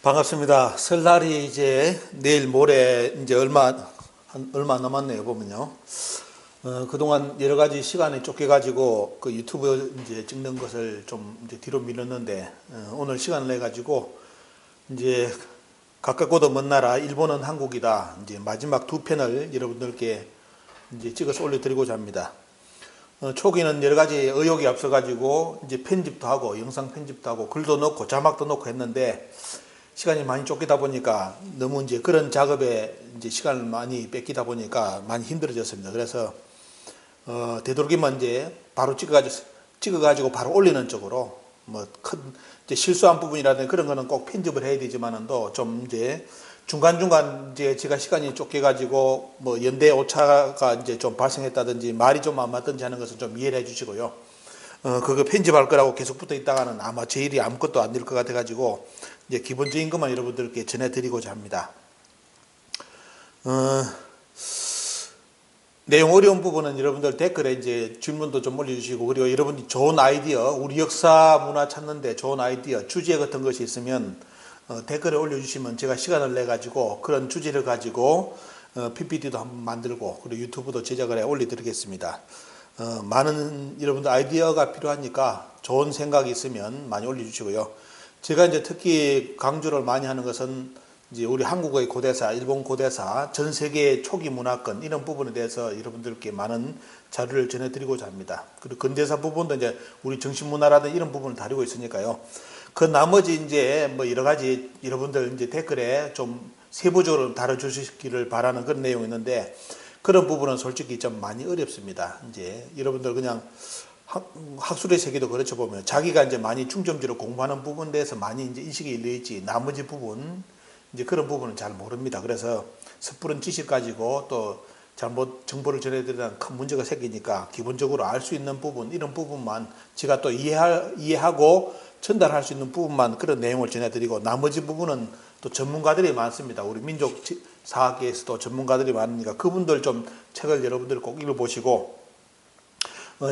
반갑습니다. 설날이 이제 내일 모레 이제 얼마 남았네요, 보면요. 그동안 여러 가지 시간이 쫓겨가지고 그 유튜브 이제 찍는 것을 좀 이제 뒤로 미뤘는데, 오늘 시간을 내가지고 이제 가깝고도 먼 나라, 일본은 한국이다. 이제 마지막 두 편을 여러분들께 이제 찍어서 올려드리고자 합니다. 초기는 여러 가지 의혹이 앞서가지고 이제 편집도 하고 영상 편집도 하고 글도 넣고 자막도 넣고 했는데, 시간이 많이 쫓기다 보니까 너무 이제 그런 작업에 이제 시간을 많이 뺏기다 보니까 많이 힘들어졌습니다. 그래서 되도록이면 이제 바로 찍어가지고 바로 올리는 쪽으로, 뭐 큰 이제 실수한 부분이라든지 그런 거는 꼭 편집을 해야 되지만은도 좀 이제 중간중간 이제 제가 시간이 쫓겨가지고 뭐 연대 오차가 이제 좀 발생했다든지 말이 좀 안 맞든지 하는 것은 좀 이해를 해 주시고요. 그거 편집할 거라고 계속 붙어 있다가는 아마 제 일이 아무것도 안 될 것 같아가지고 이제 기본적인 것만 여러분들께 전해드리고자 합니다. 내용 어려운 부분은 여러분들 댓글에 이제 질문도 좀 올려주시고, 그리고 여러분이 좋은 아이디어, 우리 역사 문화 찾는데 좋은 아이디어, 주제 같은 것이 있으면 댓글에 올려주시면 제가 시간을 내 가지고 그런 주제를 가지고 PPT도 한번 만들고 그리고 유튜브도 제작을 해 올려드리겠습니다. 많은 여러분들 아이디어가 필요하니까 좋은 생각이 있으면 많이 올려주시고요. 제가 이제 특히 강조를 많이 하는 것은 이제 우리 한국의 고대사, 일본 고대사, 전 세계 초기 문화권 이런 부분에 대해서 여러분들께 많은 자료를 전해드리고자 합니다. 그리고 근대사 부분도 이제 우리 정신문화라든지 이런 부분을 다루고 있으니까요. 그 나머지 이제 뭐 여러 가지 여러분들 이제 댓글에 좀 세부적으로 다뤄주시기를 바라는 그런 내용이 있는데, 그런 부분은 솔직히 좀 많이 어렵습니다. 이제 여러분들 그냥 학술의 세계도 그렇죠. 보면 자기가 이제 많이 중점적으로 공부하는 부분에 대해서 많이 이제 인식이 일려 있지, 나머지 부분 이제 그런 부분은 잘 모릅니다. 그래서 섣부른 지식 가지고 또 잘못 정보를 전해드리면 큰 문제가 생기니까 기본적으로 알 수 있는 부분, 이런 부분만 제가 또 이해하고 전달할 수 있는 부분만 그런 내용을 전해드리고, 나머지 부분은 또 전문가들이 많습니다. 우리 민족사학계에서도 전문가들이 많으니까 그분들 좀 책을 여러분들 꼭 읽어보시고,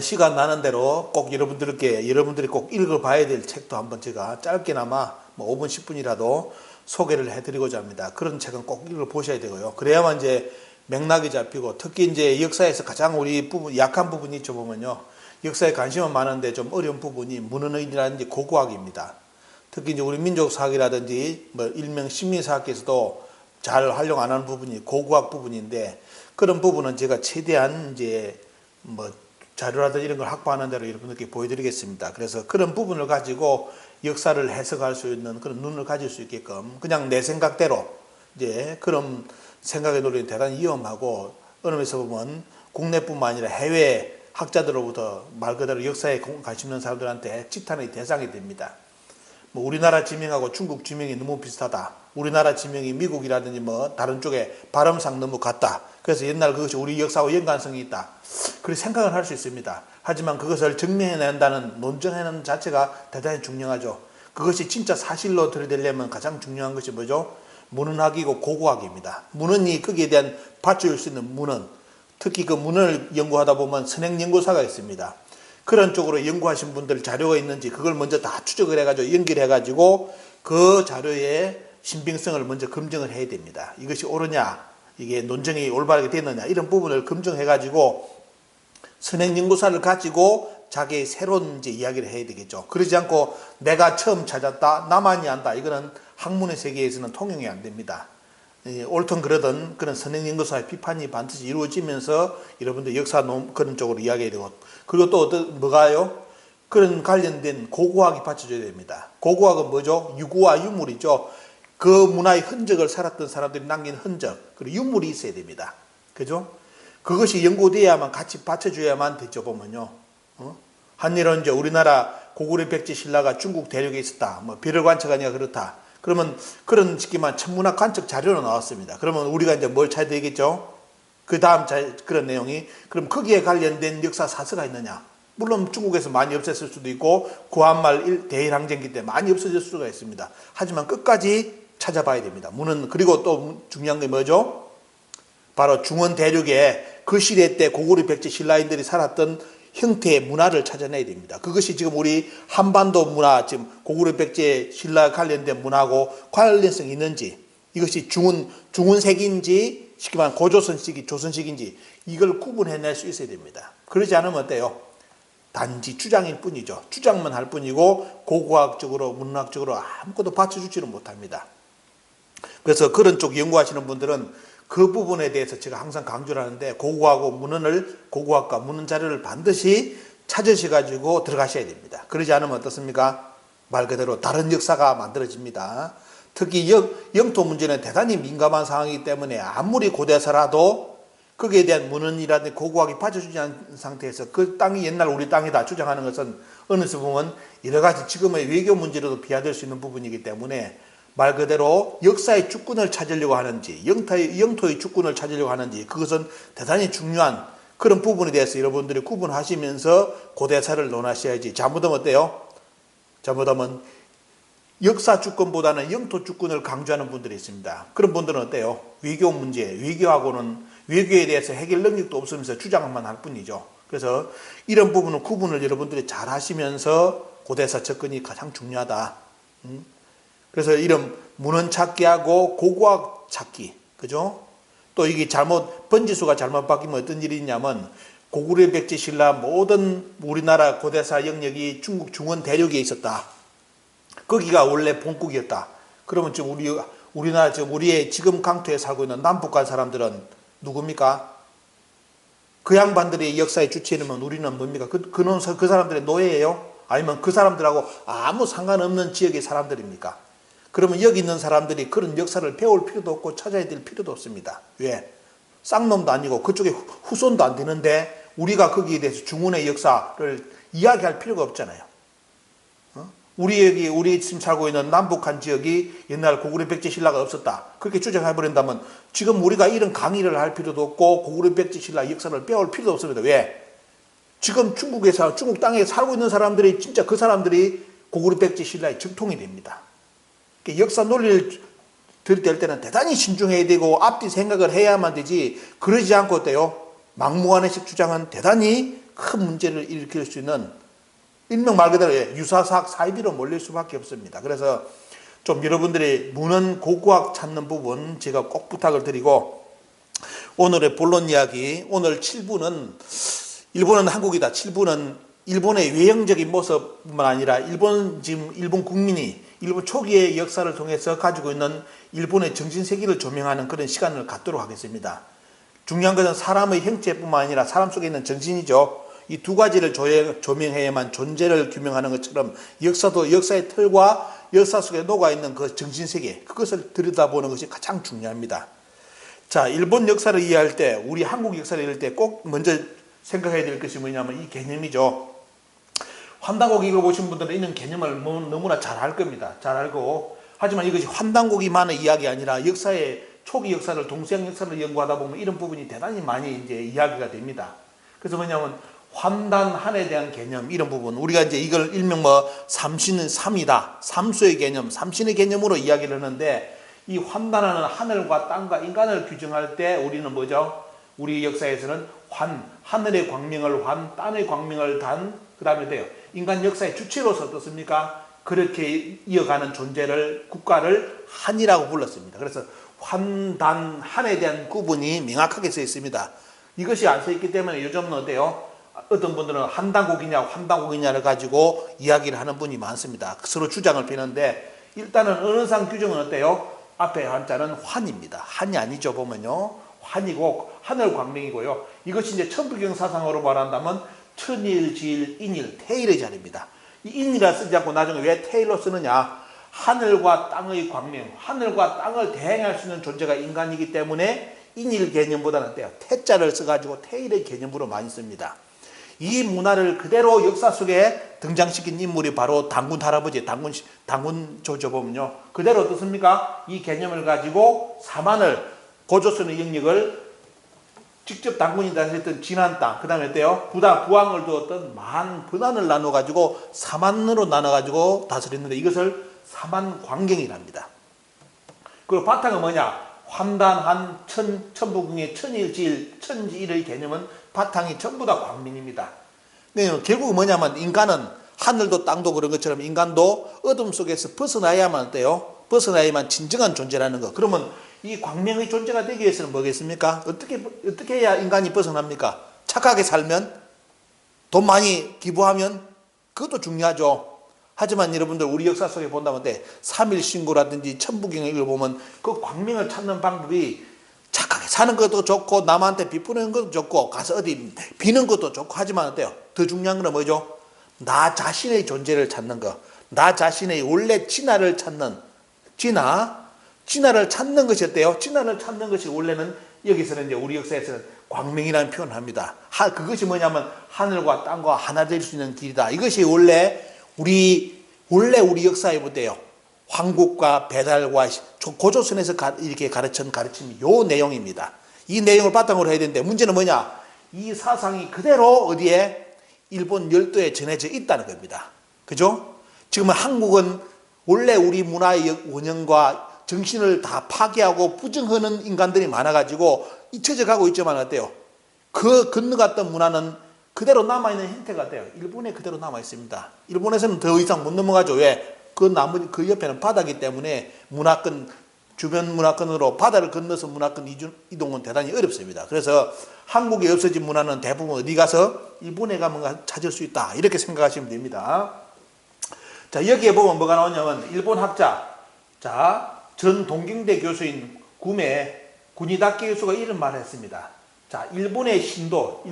시간 나는 대로 꼭 여러분들이 꼭 읽어봐야 될 책도 한번 제가 짧게나마 뭐 5분 10분이라도 소개를 해드리고자 합니다. 그런 책은 꼭 읽어보셔야 되고요. 그래야만 이제 맥락이 잡히고, 특히 이제 역사에서 가장 우리 약한 부분이 있죠. 보면요, 역사에 관심은 많은데 좀 어려운 부분이 문헌의라든지 고고학입니다. 특히 이제 우리 민족사학이라든지 뭐 일명 신민사학에서도 잘 활용 안 하는 부분이 고고학 부분인데, 그런 부분은 제가 최대한 이제 뭐 자료라든지 이런 걸 확보하는 대로 여러분들께 보여드리겠습니다. 그래서 그런 부분을 가지고 역사를 해석할 수 있는 그런 눈을 가질 수 있게끔, 그냥 내 생각대로 이제 그런 생각의 논리는 대단히 위험하고, 어느 면에서 보면 국내뿐만 아니라 해외 학자들로부터 말 그대로 역사에 관심 있는 사람들한테 직탄의 대상이 됩니다. 뭐 우리나라 지명하고 중국 지명이 너무 비슷하다, 우리나라 지명이 미국이라든지 뭐 다른 쪽에 발음상 너무 같다, 그래서 옛날 그것이 우리 역사와 연관성이 있다, 그렇게 생각을 할 수 있습니다. 하지만 그것을 증명해낸다는, 논증해내는 자체가 대단히 중요하죠. 그것이 진짜 사실로 들여대려면 가장 중요한 것이 뭐죠? 문헌학이고 고고학입니다. 문헌이 거기에 대한 받쳐줄 수 있는 문헌, 특히 그 문헌을 연구하다 보면 선행연구사가 있습니다. 그런 쪽으로 연구하신 분들 자료가 있는지 그걸 먼저 다 추적을 해가지고 연결해가지고 그 자료의 신빙성을 먼저 검증을 해야 됩니다. 이것이 옳으냐, 이게 논증이 올바르게 됐느냐, 이런 부분을 검증해가지고 선행연구사를 가지고 자기의 새로운 이제 이야기를 해야 되겠죠. 그러지 않고 내가 처음 찾았다, 나만이 안다, 이거는 학문의 세계에서는 통용이 안 됩니다. 옳든 그러든 그런 선행연구사의 비판이 반드시 이루어지면서 여러분들 역사 그런 쪽으로 이야기해야 되고, 그리고 또 뭐가요? 그런 관련된 고고학이 받쳐줘야 됩니다. 고고학은 뭐죠? 유구와 유물이죠. 그 문화의 흔적을 살았던 사람들이 남긴 흔적, 그리고 유물이 있어야 됩니다. 그죠? 그것이 연구되어야만 같이 받쳐줘야만 되죠. 보면요, 한일은 이제 우리나라 고구려 백제 신라가 중국 대륙에 있었다, 뭐 별을 관측하니까 그렇다, 그러면 그런 시기만 천문학 관측 자료로 나왔습니다. 그러면 우리가 이제 뭘 찾아야 되겠죠? 그 다음 그런 내용이, 그럼 거기에 관련된 역사 사서가 있느냐? 물론 중국에서 많이 없었을 수도 있고 구한말 대일항쟁기 때 많이 없어질 수가 있습니다. 하지만 끝까지 찾아봐야 됩니다. 그리고 또 중요한 게 뭐죠? 바로 중원 대륙에 그 시대 때 고구려 백제 신라인들이 살았던 형태의 문화를 찾아내야 됩니다. 그것이 지금 우리 한반도 문화, 지금 고구려 백제 신라 관련된 문화하고 관련성이 있는지, 이것이 중훈색인지 쉽게 말하면 고조선식이 조선식인지 이걸 구분해낼 수 있어야 됩니다. 그러지 않으면 어때요? 단지 주장일 뿐이죠. 주장만 할 뿐이고 고고학적으로 문학적으로 아무것도 받쳐주지는 못합니다. 그래서 그런 쪽 연구하시는 분들은 그 부분에 대해서 제가 항상 강조를 하는데 고고학과 문헌 자료를 반드시 찾으셔가지고 들어가셔야 됩니다. 그러지 않으면 어떻습니까? 말 그대로 다른 역사가 만들어집니다. 특히 영토 문제는 대단히 민감한 상황이기 때문에 아무리 고대사라도 거기에 대한 문헌이라든지 고고학이 받쳐주지 않은 상태에서 그 땅이 옛날 우리 땅이다 주장하는 것은 어느새 보면 여러 가지 지금의 외교 문제로도 비화될 수 있는 부분이기 때문에 말 그대로 역사의 주권을 찾으려고 하는지 영토의 주권을 찾으려고 하는지 그것은 대단히 중요한 그런 부분에 대해서 여러분들이 구분하시면서 고대사를 논하셔야지. 잘못하면 어때요? 잘못하면 역사 주권보다는 영토 주권을 강조하는 분들이 있습니다. 그런 분들은 어때요? 외교 문제, 외교에 대해서 해결 능력도 없으면서 주장만 할 뿐이죠. 그래서 이런 부분은 구분을 여러분들이 잘 하시면서 고대사 접근이 가장 중요하다. 그래서 이런 문헌 찾기하고 고고학 찾기, 그죠? 또 이게 번지수가 잘못 바뀌면 어떤 일이 있냐면 고구려 백제 신라 모든 우리나라 고대사 영역이 중국 중원 대륙에 있었다. 거기가 원래 본국이었다. 그러면 지금 우리나라 지금 우리의 지금 강토에 살고 있는 남북한 사람들은 누굽니까? 그 양반들이 역사의 주체이면 우리는 뭡니까? 그 사람들의 노예예요? 아니면 그 사람들하고 아무 상관없는 지역의 사람들입니까? 그러면 여기 있는 사람들이 그런 역사를 배울 필요도 없고 찾아야 될 필요도 없습니다. 왜? 쌍놈도 아니고 그쪽에 후손도 안 되는데 우리가 거기에 대해서 중원의 역사를 이야기할 필요가 없잖아요. 우리 지금 살고 있는 남북한 지역이 옛날 고구려 백제 신라가 없었다. 그렇게 주장해버린다면 지금 우리가 이런 강의를 할 필요도 없고 고구려 백제 신라 역사를 배울 필요도 없습니다. 왜? 지금 중국 땅에 살고 있는 사람들이 진짜 그 사람들이 고구려 백제 신라의 정통이 됩니다. 역사 논리를 들을 때는 대단히 신중해야 되고 앞뒤 생각을 해야만 되지 그러지 않고 어때요? 막무가내식 주장은 대단히 큰 문제를 일으킬 수 있는 일명 말 그대로 유사사학 사이비로 몰릴 수밖에 없습니다. 그래서 좀 여러분들이 문헌 고고학 찾는 부분 제가 꼭 부탁을 드리고 오늘의 본론 이야기 오늘 7부는 일본은 한국이다. 7부는 일본의 외형적인 모습뿐만 아니라 일본 국민이 일본 초기의 역사를 통해서 가지고 있는 일본의 정신세계를 조명하는 그런 시간을 갖도록 하겠습니다. 중요한 것은 사람의 형체뿐만 아니라 사람 속에 있는 정신이죠. 이 두 가지를 조명해야만 존재를 규명하는 것처럼 역사도 역사의 틀과 역사 속에 녹아있는 그 정신세계 그것을 들여다보는 것이 가장 중요합니다. 자, 일본 역사를 이해할 때 우리 한국 역사를 이해할 때 꼭 먼저 생각해야 될 것이 뭐냐면 이 개념이죠. 환단곡 읽어보신 분들은 이런 개념을 너무나 잘 알 겁니다. 잘 알고 하지만 이것이 환단곡이만의 이야기 아니라 초기 역사를 동서양 역사를 연구하다 보면 이런 부분이 대단히 많이 이제 이야기가 됩니다. 그래서 뭐냐면 환단한에 대한 개념 이런 부분 우리가 이제 이걸 일명 삼신은 삼이다. 삼수의 개념, 삼신의 개념으로 이야기를 하는데 이 환단하는 하늘과 땅과 인간을 규정할 때 우리는 뭐죠? 우리 역사에서는 하늘의 광명을 땅의 광명을 그 다음에 돼요. 인간 역사의 주체로서 어떻습니까? 그렇게 이어가는 국가를 한이라고 불렀습니다. 그래서 한에 대한 구분이 명확하게 써 있습니다. 이것이 안 써 있기 때문에 요즘은 어때요? 어떤 분들은 한단국이냐 환단국이냐를 가지고 이야기를 하는 분이 많습니다. 서로 주장을 펴는데 일단은 언어상 규정은 어때요? 앞에 한자는 환입니다. 한이 아니죠 보면요. 환이고 하늘 광명이고요. 이것이 이제 천부경 사상으로 말한다면 천일, 지일, 인일, 태일의 자리입니다. 이 인이라 쓰지 않고 나중에 왜 태일로 쓰느냐? 하늘과 땅의 광명, 하늘과 땅을 대행할 수 있는 존재가 인간이기 때문에 인일 개념보다는 태자를 써가지고 태일의 개념으로 많이 씁니다. 이 문화를 그대로 역사 속에 등장시킨 인물이 바로 단군 할아버지, 단군 조조보면요. 그대로 어떻습니까? 이 개념을 가지고 고조선의 영역을 직접 단군이 다스렸던 진한 땅, 그 다음에 어때요? 부왕을 두었던 번안을 나눠가지고 사만으로 나눠가지고 다스렸는데 이것을 사만광경이랍니다. 그리고 바탕은 뭐냐? 환단한 천부궁의 천일지일, 천지일의 개념은 바탕이 전부 다 광명입니다. 결국 뭐냐면 인간은 하늘도 땅도 그런 것처럼 인간도 어둠 속에서 벗어나야만 어때요? 벗어나야만 진정한 존재라는 거. 그러면 이 광명의 존재가 되기 위해서는 뭐겠습니까? 어떻게 해야 인간이 벗어납니까? 착하게 살면, 돈 많이 기부하면, 그것도 중요하죠. 하지만 여러분들 우리 역사 속에 본다면 3일 신고라든지 천부경을 읽어보면 그 광명을 찾는 방법이 착하게 사는 것도 좋고 남한테 비푸는 것도 좋고 가서 어디 비는 것도 좋고 하지만 어때요? 더 중요한 건 뭐죠? 나 자신의 존재를 찾는 거, 나 자신의 원래 진화를 찾는 진화를 찾는 것이 어때요? 진화를 찾는 것이 원래는 여기서는 이제 우리 역사에서는 광명이라는 표현을 합니다. 그것이 뭐냐면 하늘과 땅과 하나 될 수 있는 길이다. 이것이 원래 우리 역사에 보대요. 황국과 배달과 고조선에서 이렇게 가르침이 요 내용입니다. 이 내용을 바탕으로 해야 되는데 문제는 뭐냐? 이 사상이 그대로 어디에? 일본 열도에 전해져 있다는 겁니다. 그죠? 지금 한국은 원래 우리 문화의 원형과 정신을 다 파괴하고 부정하는 인간들이 많아가지고 잊혀져 가고 있지만 어때요? 그 건너갔던 문화는 그대로 남아있는 형태가 어때요? 일본에 그대로 남아있습니다. 일본에서는 더 이상 못 넘어가죠. 왜? 그 옆에는 바다기 때문에 주변 문화권으로 바다를 건너서 문화권 이동은 대단히 어렵습니다. 그래서 한국에 없어진 문화는 대부분 어디 가서 일본에 가면 찾을 수 있다. 이렇게 생각하시면 됩니다. 자, 여기에 보면 뭐가 나오냐면 일본 학자, 전 동경대 교수인 군이다케 교수가 이런 말을 했습니다. 자, 일본의 신도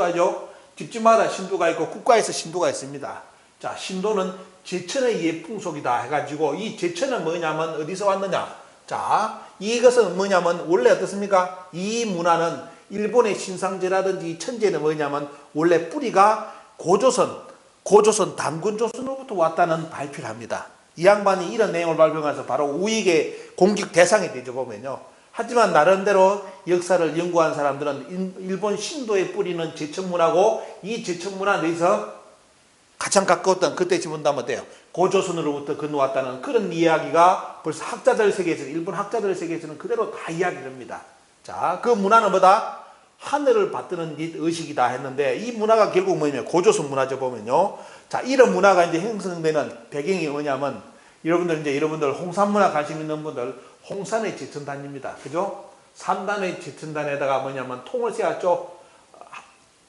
알죠? 집집마다 신도가 있고 국가에서 신도가 있습니다. 자, 신도는 제천의 예풍속이다 해가지고 이 제천은 뭐냐면 어디서 왔느냐? 자, 이것은 뭐냐면 원래 어떻습니까? 이 문화는 일본의 신상제라든지 천제는 뭐냐면 원래 뿌리가 고조선 단군조선으로부터 왔다는 발표를 합니다. 이 양반이 이런 내용을 발표해서 바로 우익의 공격 대상이 되죠 보면요. 하지만 나름대로 역사를 연구한 사람들은 일본 신도의 뿌리는 제천문화고 이 제천문화에 대해서 가장 가까웠던 그때 지문다면 어때요? 고조선으로부터 건너왔다는 그런 이야기가 벌써 일본 학자들 세계에서는 그대로 다 이야기를 합니다. 자, 그 문화는 뭐다? 하늘을 받드는 의식이다 했는데 이 문화가 결국 뭐냐면 고조선 문화죠 보면요. 자, 이런 문화가 이제 형성되는 배경이 뭐냐면 여러분들 홍산 문화 관심 있는 분들 홍산의 제천단입니다. 그죠? 산단의 제천단에다가 뭐냐면 통을 세웠죠.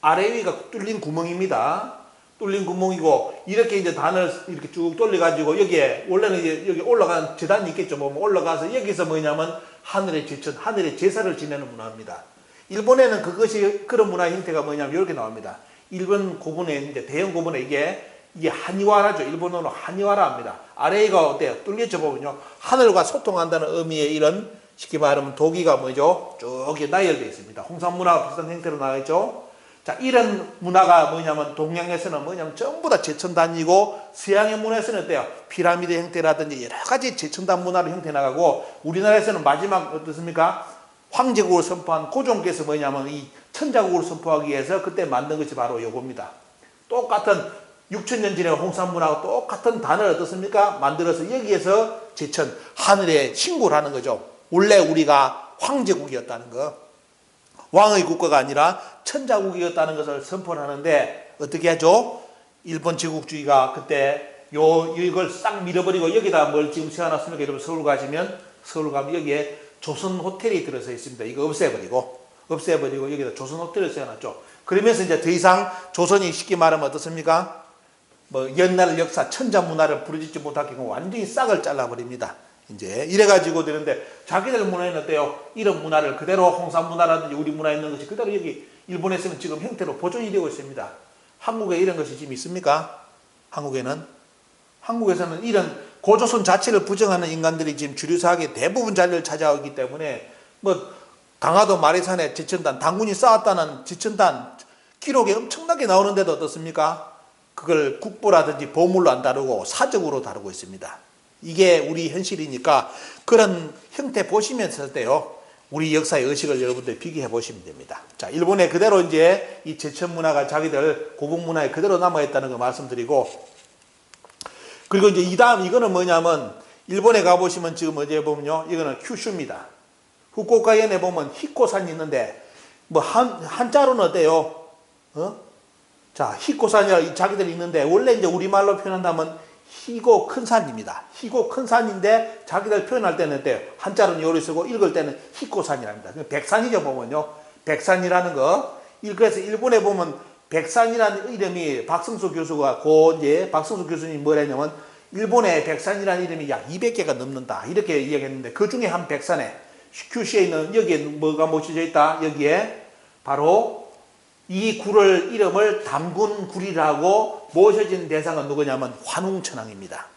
아래 위가 뚫린 구멍입니다. 뚫린 구멍이고 이렇게 이제 단을 이렇게 쭉 돌려가지고 여기에 원래는 이제 여기 올라간 제단이 있겠죠. 보면 올라가서 여기서 뭐냐면 하늘의 제천, 하늘의 제사를 지내는 문화입니다. 일본에는 그런 문화의 형태가 뭐냐면 이렇게 나옵니다. 일본 고분에 이제 대형 고분에 이게 하니와라죠. 일본어로 하니와라 합니다. 아래가 어때요? 뚫렸죠 보면요. 하늘과 소통한다는 의미의 이런 쉽게 말하면 도기가 뭐죠? 쭉 나열되어 있습니다. 홍산 문화가 비슷한 형태로 나와 있죠. 자, 이런 문화가 뭐냐면 동양에서는 뭐냐면 전부 다 제천단이고 서양의 문화에서는 어때요? 피라미드 형태라든지 여러 가지 제천단 문화로 형태 나가고 우리나라에서는 마지막 어떻습니까? 황제국을 선포한 고종께서 뭐냐면 이 천자국을 선포하기 위해서 그때 만든 것이 바로 요겁니다. 똑같은 6,000년 전에 홍산 문화하고 똑같은 단어를 어떻습니까? 만들어서 여기에서 제천 하늘에 신고를 하는 거죠. 원래 우리가 황제국이었다는 거. 왕의 국가가 아니라 천자국이었다는 것을 선포를 하는데 어떻게 하죠? 일본 제국주의가 그때 이걸 싹 밀어버리고 여기다 뭘 지금 세워놨습니까? 여러분 서울 가면 여기에 조선 호텔이 들어서 있습니다. 이거 없애버리고 여기다 조선 호텔을 세워놨죠. 그러면서 이제 더 이상 조선이 쉽게 말하면 어떻습니까? 옛날 역사 천자 문화를 부르짖지 못하게 완전히 싹을 잘라버립니다. 이제 이래가지고 되는데 자기들 문화에는 어때요? 이런 문화를 그대로 홍산 문화라든지 우리 문화에 있는 것이 그대로 여기 일본에서는 지금 형태로 보존이 되고 있습니다. 한국에 이런 것이 지금 있습니까? 한국에서는 이런 고조선 자체를 부정하는 인간들이 지금 주류사학의 대부분 자리를 차지하기 때문에 강화도 마리산에 제천단 당군이 쌓았다는 제천단 기록이 엄청나게 나오는데도 어떻습니까? 그걸 국보라든지 보물로 안 다루고 사적으로 다루고 있습니다. 이게 우리 현실이니까 그런 형태 보시면서 때요. 우리 역사의 의식을 여러분들 비교해 보시면 됩니다. 자, 일본에 그대로 이제 이 제천 문화가 자기들 고분 문화에 그대로 남아있다는 거 말씀드리고 그리고 이제 이거는 뭐냐면 일본에 가보시면 지금 어디에 보면요. 이거는 큐슈입니다. 후쿠오카현에 보면 히코산이 있는데 한자로는 어때요? 자, 희고산이라 자기들이 있는데 원래 이제 우리말로 표현한다면 희고 큰 산입니다. 희고 큰 산인데 자기들 표현할 때는 어때요? 한자로는 요리 쓰고 읽을 때는 희고산이랍니다. 백산이죠 보면요. 백산이라는 거. 그래서 일본에 보면 백산이라는 이름이 박승수 교수가 이제 박승수 교수님이 뭐라 했냐면 일본의 백산이라는 이름이 약 200개가 넘는다. 이렇게 이야기했는데 그 중에 한 백산에 큐슈에 있는 여기에 뭐가 모셔져 있다. 여기에 바로 이 굴을 이름을 담군굴이라고 모셔진 대상은 누구냐면 환웅천왕입니다.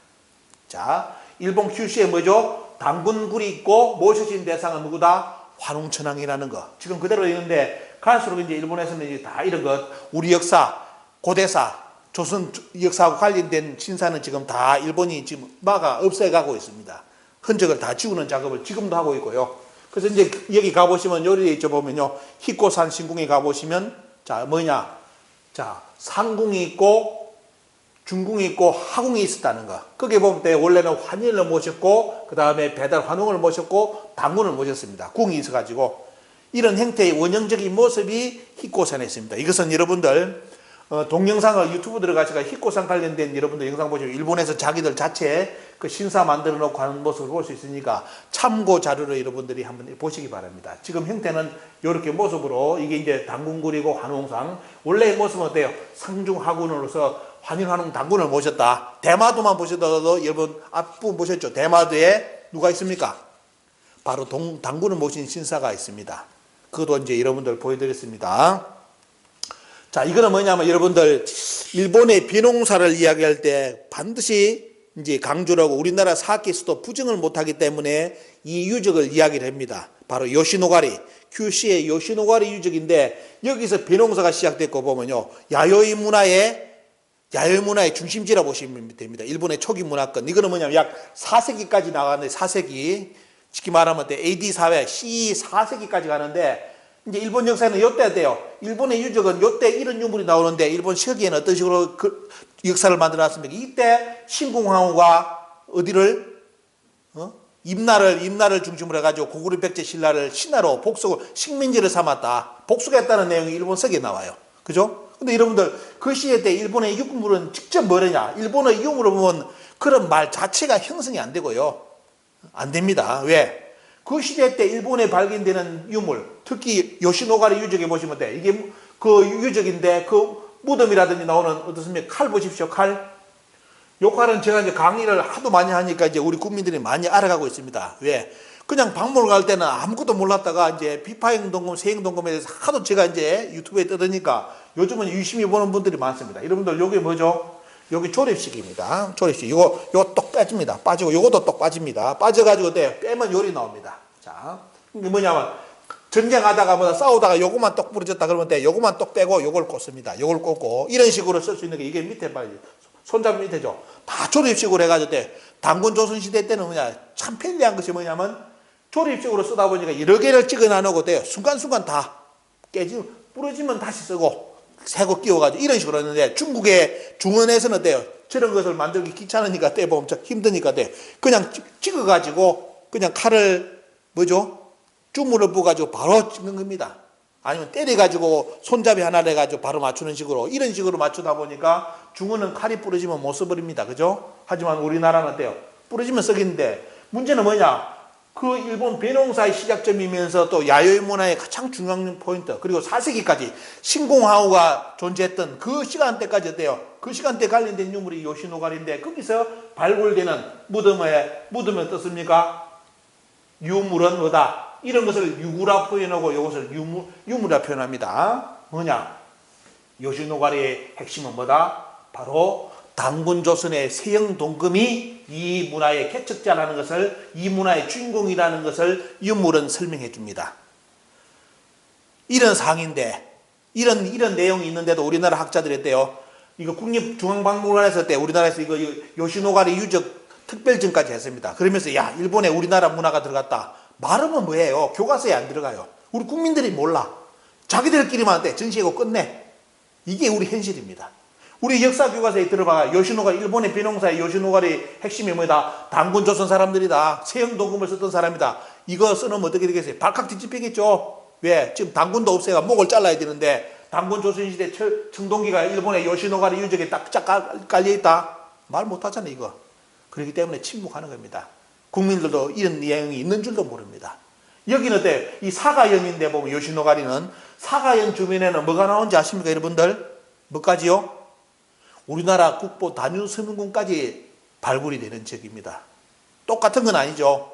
자, 일본 큐슈에 뭐죠? 담군굴이 있고 모셔진 대상은 누구다? 환웅천왕이라는 거. 지금 그대로 있는데 갈수록 이제 일본에서는 이제 다 이런 것, 우리 역사, 고대사, 조선 역사하고 관련된 신사는 지금 다 일본이 지금 없애가고 있습니다. 흔적을 다 지우는 작업을 지금도 하고 있고요. 그래서 이제 여기 가보시면 요리에 있죠 보면요. 희고산 신궁에 가보시면 자, 뭐냐? 자, 상궁이 있고 중궁이 있고 하궁이 있었다는 거. 거기에 보면 원래는 환일을 모셨고 그 다음에 배달 환웅을 모셨고 당군을 모셨습니다. 궁이 있어가지고 이런 형태의 원형적인 모습이 희고산에 있습니다. 이것은 여러분들 동영상을 유튜브 들어가시가 희고산 관련된 여러분들 영상 보시면 일본에서 자기들 자체 그 신사 만들어 놓고 하는 모습을 볼 수 있으니까 참고 자료로 여러분들이 한번 보시기 바랍니다. 지금 형태는 이렇게 모습으로 이게 이제 당군굴이고 환웅상 원래의 모습은 어때요? 상중하군으로서 환일환웅 당군을 모셨다. 대마도만 보셔도 여러분 앞부분 보셨죠? 대마도에 누가 있습니까? 바로 당군을 모신 신사가 있습니다. 그것도 이제 여러분들 보여드렸습니다. 자, 이거는 뭐냐면 여러분들 일본의 비농사를 이야기할 때 반드시 이제 강조를 하고 우리나라 사학계에서도 부정을 못하기 때문에 이 유적을 이야기를 합니다. 바로 요시노가리, 큐슈의 요시노가리 유적인데 여기서 비농사가 시작됐고 보면요. 야요이 문화의 중심지라 보시면 됩니다. 일본의 초기 문화권. 이거는 뭐냐면 약 4세기까지 나가는데 4세기. 쉽게 말하면 AD 사회, CE 4세기까지 가는데 이제 일본 역사에는 요때 돼요. 일본의 유적은 요때 이런 유물이 나오는데 일본 서기에는 어떤 식으로 그 역사를 만들어 놨습니까? 이때 신궁황후가 어디를 임나를 중심으로 해가지고 고구려 백제 신라를 신하로 식민지를 삼았다. 복수했다는 내용이 일본 서기에 나와요. 그죠? 근데 여러분들 그 시대 때 일본의 유물은 직접 뭐냐? 일본의 유물을 보면 그런 말 자체가 형성이 안 되고요. 안 됩니다. 왜? 그 시대 때 일본에 발견되는 유물, 특히 요시노가리 유적에 보시면 돼. 이게 그 유적인데 그 무덤이라든지 나오는 어떻습니까? 칼 보십시오. 칼. 요 칼은 제가 이제 강의를 하도 많이 하니까 이제 우리 국민들이 많이 알아가고 있습니다. 왜? 그냥 박물관 갈 때는 아무것도 몰랐다가 이제 비파행동금, 세행동금에 대해서 하도 제가 이제 유튜브에 떠드니까 요즘은 유심히 보는 분들이 많습니다. 여러분들 요게 뭐죠? 여기 조립식입니다. 조립식. 요거 똑 빠집니다. 빠지고 요것도 똑 빠집니다. 빠져가지고 빼면 요리 나옵니다. 자, 이게 뭐냐면 전쟁하다가 싸우다가 요거만 똑 부러졌다 그러면 요거만 똑 빼고 요걸 꽂습니다. 요걸 꽂고 이런 식으로 쓸 수 있는 게 이게 밑에 빨리 손잡이 밑에죠. 다 조립식으로 해가지고 당군 조선시대 때는 참 편리한 것이 뭐냐면 조립식으로 쓰다 보니까 여러 개를 찍어 나누고 순간순간 다 부러지면 다시 쓰고 새거 끼워가지고 이런 식으로 했는데 중국의 중원에서는 어때요? 저런 것을 만들기 귀찮으니까 보면 힘드니까 그냥 찍어가지고 그냥 칼을 주물을 부어가지고 바로 찍는 겁니다. 아니면 때려가지고 손잡이 하나를 해가지고 바로 맞추는 식으로 이런 식으로 맞추다 보니까 중원은 칼이 부러지면 못 써버립니다. 그죠? 하지만 우리나라는 어때요? 부러지면 쓰겠는데 문제는 뭐냐? 그 일본 비농사의 시작점이면서 또 야요이 문화의 가장 중요한 포인트 그리고 4세기까지 신궁하우가 존재했던 그 시간대까지 어때요? 그 시간대 관련된 유물이 요시노가리인데 거기서 발굴되는 무덤에 어떻습니까? 유물은 뭐다? 이런 것을 유구라 표현하고 이것을 유물이라 표현합니다. 뭐냐? 요시노가리의 핵심은 뭐다? 바로 당군조선의 세영동금이 이 문화의 개척자라는 것을, 이 문화의 주인공이라는 것을 유물은 설명해 줍니다. 이런 상인데, 이런 내용이 있는데도 우리나라 학자들이 했대요. 이거 국립중앙박물관에서 우리나라에서 이거 요시노가리 유적 특별전까지 했습니다. 그러면서 야, 일본에 우리나라 문화가 들어갔다. 말하면 뭐예요? 교과서에 안 들어가요. 우리 국민들이 몰라. 자기들끼리만 전시하고 끝내. 이게 우리 현실입니다. 우리 역사 교과서에 들어봐. 요시노가리, 일본의 비농사의 요시노가리 핵심이 뭐다? 당군 조선 사람들이다. 세형동금을 썼던 사람이다. 이거 써놓으면 어떻게 되겠어요? 발칵 뒤집히겠죠. 왜? 지금 당군도 없애가 목을 잘라야 되는데 단군 조선시대 청동기가 일본의 요시노가리 유적에 딱 깔려있다? 말 못하잖아 이거. 그렇기 때문에 침묵하는 겁니다. 국민들도 이런 내용이 있는 줄도 모릅니다. 여기는 어때? 이 사가현인데 보면 요시노가리는 사가현 주변에는 뭐가 나오는지 아십니까 여러분들? 뭐까지요? 우리나라 국보 단유서문궁까지 발굴이 되는 지역입니다. 똑같은 건 아니죠.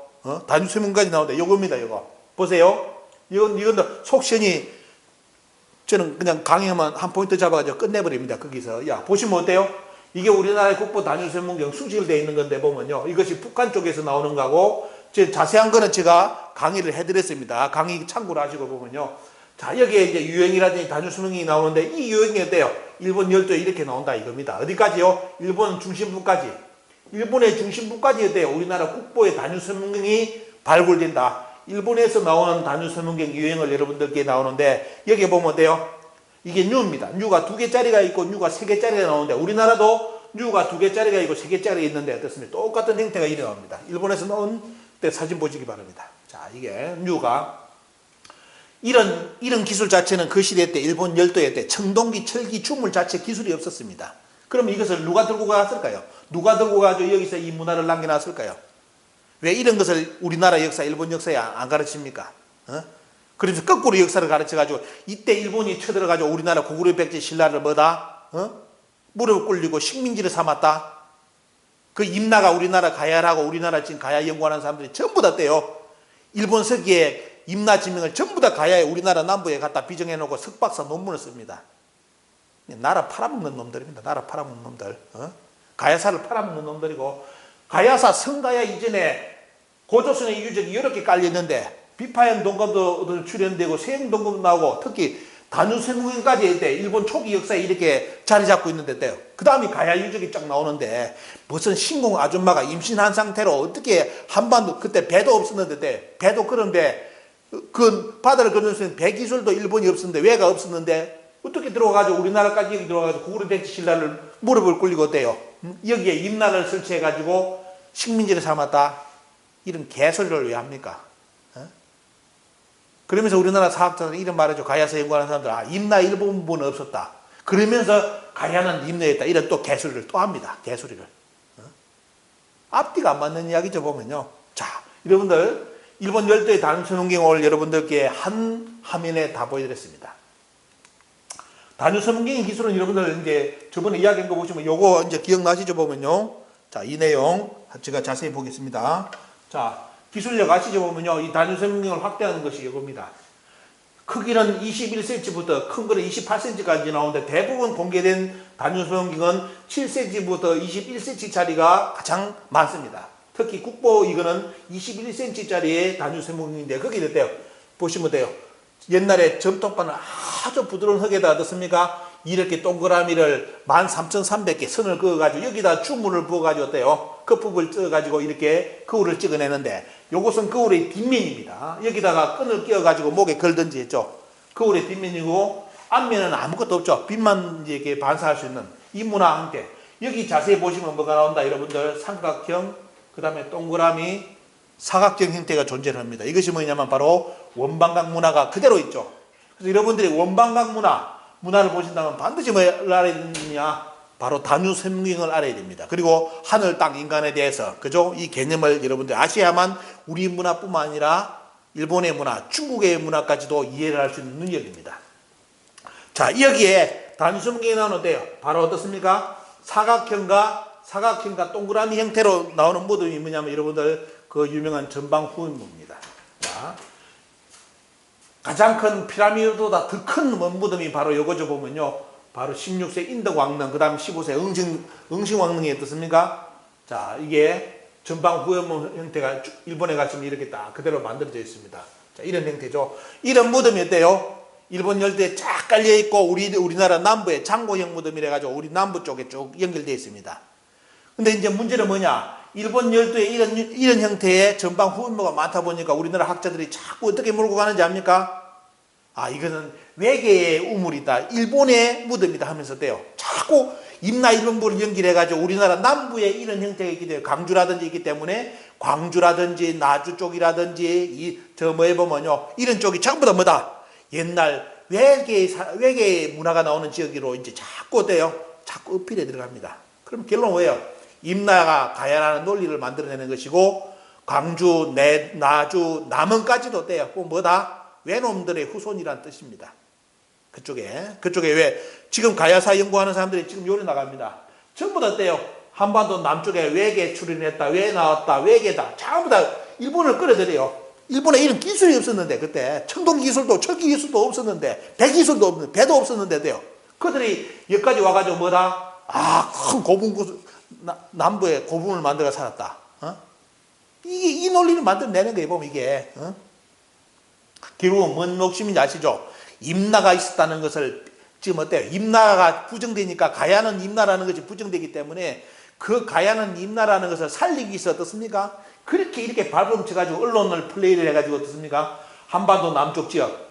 단유서문궁까지 나오는데 요겁니다. 이거 보세요. 이건 속편이 저는 그냥 강의하면 한 포인트 잡아가지고 끝내버립니다. 거기서 야 보시면 어때요? 이게 우리나라의 국보 단유서문궁 수질되어 있는 건데 보면요. 이것이 북한 쪽에서 나오는 거고 자세한 거는 제가 강의를 해드렸습니다. 강의 참고를 하시고 보면요. 자 여기에 이제 유형이라든지 단유서문궁이 나오는데 이 유형이 어때요? 일본 열도에 이렇게 나온다 이겁니다. 어디까지요? 일본 중심부까지. 일본의 중심부까지 어때요? 우리나라 국보의 단유서문궁이 발굴된다. 일본에서 나오는 단유서문궁 유형을 여러분들께 나오는데 여기에 보면 어때요? 이게 뉴입니다. 뉴가 2개짜리가 있고 뉴가 3개짜리가 나오는데 우리나라도 뉴가 2개짜리가 있고 3개짜리가 있는데 어떻습니까? 똑같은 형태가 이래 나옵니다. 일본에서 나온 때 사진 보시기 바랍니다. 자, 이게 뉴가 이런 기술 자체는 그 시대 때 일본 열도의 때 청동기, 철기, 주물 자체 기술이 없었습니다. 그럼 이것을 누가 들고 갔을까요? 누가 들고 가지고 여기서 이 문화를 남겨놨을까요? 왜 이런 것을 우리나라 역사, 일본 역사에 안 가르칩니까? 그래서 거꾸로 역사를 가르쳐가지고 이때 일본이 쳐들어가지고 우리나라 고구려 백제 신라를 뭐다? 무릎 꿇리고 식민지를 삼았다? 그 임나가 우리나라 가야라고 우리나라 지금 가야 연구하는 사람들이 전부 다 떼요. 일본 서기에 임나 지명을 전부 다 가야에 우리나라 남부에 갖다 비정해 놓고 석박사 논문을 씁니다. 나라 팔아먹는 놈들입니다. 나라 팔아먹는 놈들. 가야사를 팔아먹는 놈들이고 가야사 성가야 이전에 고조선의 유적이 이렇게 깔려있는데 비파형 동검도 출연되고 세형 동검도 나오고 특히 단유서문궁까지 할때 일본 초기 역사에 이렇게 자리 잡고 있는데 때요. 그 다음에 가야 유적이 쫙 나오는데 무슨 신공 아줌마가 임신한 상태로 어떻게 한반도 그때 배도 없었는데 때 배도 그런 그 바다를 건널 수 있는 배 기술도 일본이 없었는데 왜가 없었는데 어떻게 들어가가지고 우리나라까지 여기 들어가가지고 고구려 백제 신라를 무릎을 꿇리고 어때요? 여기에 임나를 설치해가지고 식민지를 삼았다. 이런 개소리를 왜 합니까? 그러면서 우리나라 사학자들은 이런 말이죠. 가야서 연구하는 사람들 임나 일본부는 없었다. 그러면서 가야는 임나였다. 이런 또 개소리를 또 합니다. 개소리를. 앞뒤가 안 맞는 이야기죠 보면요. 자, 여러분들 일본 열도의 단유서문궁을 여러분들께 한 화면에 다 보여드렸습니다. 단유서문궁의 기술은 여러분들 이제 저번에 이야기한 거 보시면 요거 이제 기억나시죠 보면요. 자, 이 내용 제가 자세히 보겠습니다. 자, 기술력 아시죠 보면요. 이 단유서문궁을 확대하는 것이 이겁니다. 크기는 21cm부터 큰 거는 28cm까지 나오는데 대부분 공개된 단유서문궁은 7cm부터 21cm짜리가 가장 많습니다. 특히 국보 이거는 21cm짜리의 단유서문궁인데 거기 어때요? 보시면 돼요. 옛날에 점토바는 아주 부드러운 흙에다 어떻습니까? 이렇게 동그라미를 13,300개 선을 그어가지고 여기다 주물을 부어가지고 어때요? 거품을 떠가지고 이렇게 거울을 찍어내는데 요것은 거울의 뒷면입니다. 여기다가 끈을 끼워가지고 목에 걸든지 했죠. 거울의 뒷면이고 앞면은 아무것도 없죠. 빛만 이렇게 반사할 수 있는 이 문화 형태. 여기 자세히 보시면 뭐가 나온다 여러분들? 삼각형, 그 다음에 동그라미, 사각형 형태가 존재를 합니다. 이것이 뭐냐면 바로 원방각 문화가 그대로 있죠. 그래서 여러분들이 원방각 문화를 보신다면 반드시 뭘 알아야 되느냐? 바로 단유서문궁을 알아야 됩니다. 그리고 하늘, 땅, 인간에 대해서 그죠? 이 개념을 여러분들 아셔야만 우리 문화뿐만 아니라 일본의 문화, 중국의 문화까지도 이해를 할 수 있는 능력입니다. 자, 여기에 단유서문궁이 나오는데요. 바로 어떻습니까? 사각형과 동그라미 형태로 나오는 무덤이 뭐냐면 여러분들 그 유명한 전방후임무입니다. 자, 가장 큰 피라미드보다 더 큰 무덤이 바로 요거죠 보면요. 바로 16세 인덕왕릉, 그 다음 15세 응신왕릉이 어떻습니까? 자, 이게 전방후임무 형태가 일본에 가시면 이렇게 딱 그대로 만들어져 있습니다. 자, 이런 형태죠. 이런 무덤이 어때요? 일본 열도에 쫙 깔려있고 우리나라 남부에 장고형 무덤이라 가지고 우리 남부 쪽에 쭉 연결되어 있습니다. 근데 이제 문제는 뭐냐? 일본 열도에 이런 형태의 전방 후임무가 많다 보니까 우리나라 학자들이 자꾸 어떻게 몰고 가는지 압니까? 이거는 외계의 우물이다. 일본의 무덤이다 하면서 돼요. 자꾸 임나 일본부를 연결해가지고 우리나라 남부에 이런 형태가 있기 때문에 강주라든지 있기 때문에 광주라든지 나주 쪽이라든지 저 뭐에 보면요. 이런 쪽이 전부 다 뭐다? 옛날 외계 문화가 나오는 지역으로 이제 자꾸 어때요? 자꾸 어필에 들어갑니다. 그럼 결론은 뭐예요? 임나가 가야라는 논리를 만들어내는 것이고, 광주, 나주, 남원까지도 어때요? 뭐다? 외놈들의 후손이란 뜻입니다. 그쪽에 왜 지금 가야사 연구하는 사람들이 지금 요리 나갑니다. 전부 다 어때요? 한반도 남쪽에 외계 출연했다, 왜 나왔다, 외계다, 전부 다 일본을 끌어들여요. 일본에 이런 기술이 없었는데, 그때 청동 기술도 철기 기술도 없었는데, 배 기술도 없는데, 배도 없었는데 돼요. 그들이 여기까지 와가지고 뭐다? 큰 고분 남부에 고분을 만들어 살았다. 이 논리를 만들어내는 거예요. 보면 이게 결국은 뭔 욕심인지 아시죠? 임나가 있었다는 것을 지금 어때요? 임나가 부정되니까 가야는 임나라는 것이 부정되기 때문에 그 가야는 임나라는 것을 살리기 위해서 어떻습니까? 그렇게 이렇게 발버둥쳐가지고 언론을 플레이를 해가지고 어떻습니까? 한반도 남쪽 지역,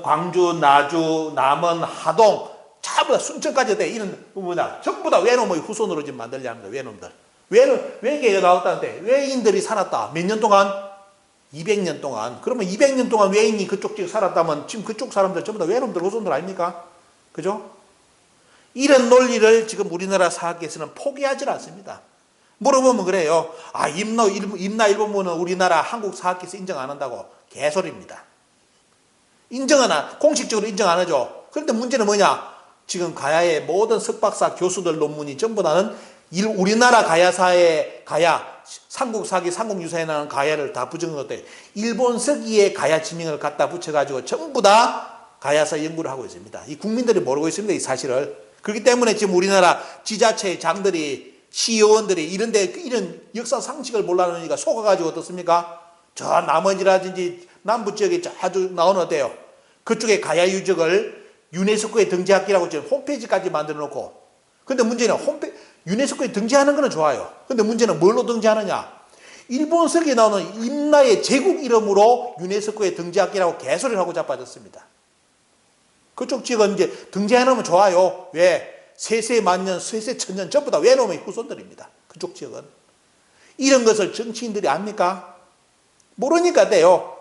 광주, 나주, 남원, 하동, 전부 다 순천까지 돼. 이런 뭐냐? 전부 다 외놈의 후손으로 지금 만들려 합니다. 외놈들. 외계에 나왔다는데 외인들이 살았다. 몇 년 동안? 200년 동안. 그러면 200년 동안 외인이 그쪽 지역 살았다면 지금 그쪽 사람들 전부 다 외놈들 후손들 아닙니까? 그죠? 이런 논리를 지금 우리나라 사학계에서는 포기하지 않습니다. 물어보면 그래요. 임나 일본문은 우리나라 한국 사학계에서 인정 안 한다고. 개소리입니다. 공식적으로 인정 안 하죠. 그런데 문제는 뭐냐? 지금 가야의 모든 석박사 교수들 논문이 전부 다는 우리나라 가야사의 삼국사기, 삼국유사에 나오는 가야를 다 부정했대. 일본 서기의 가야 지명을 갖다 붙여가지고 전부 다 가야사 연구를 하고 있습니다. 이 국민들이 모르고 있습니다. 이 사실을. 그렇기 때문에 지금 우리나라 지자체의 장들이, 시의원들이 이런 역사 상식을 몰라놓으니까 속아가지고 어떻습니까? 저 남원이라든지 남부 지역에 자주 나오는 어때요? 그쪽에 가야 유적을 유네스코에 등재하기라고 지금 홈페이지까지 만들어 놓고. 근데 문제는 유네스코에 등재하는 거는 좋아요. 근데 문제는 뭘로 등재하느냐? 일본 서기에 나오는 임나의 제국 이름으로 유네스코에 등재하기라고 개소리를 하고 자빠졌습니다. 그쪽 지역은 이제 등재해놓으면 좋아요. 왜? 세세만년, 세세천년 전부 다 외놈의 후손들입니다. 그쪽 지역은. 이런 것을 정치인들이 압니까? 모르니까 돼요.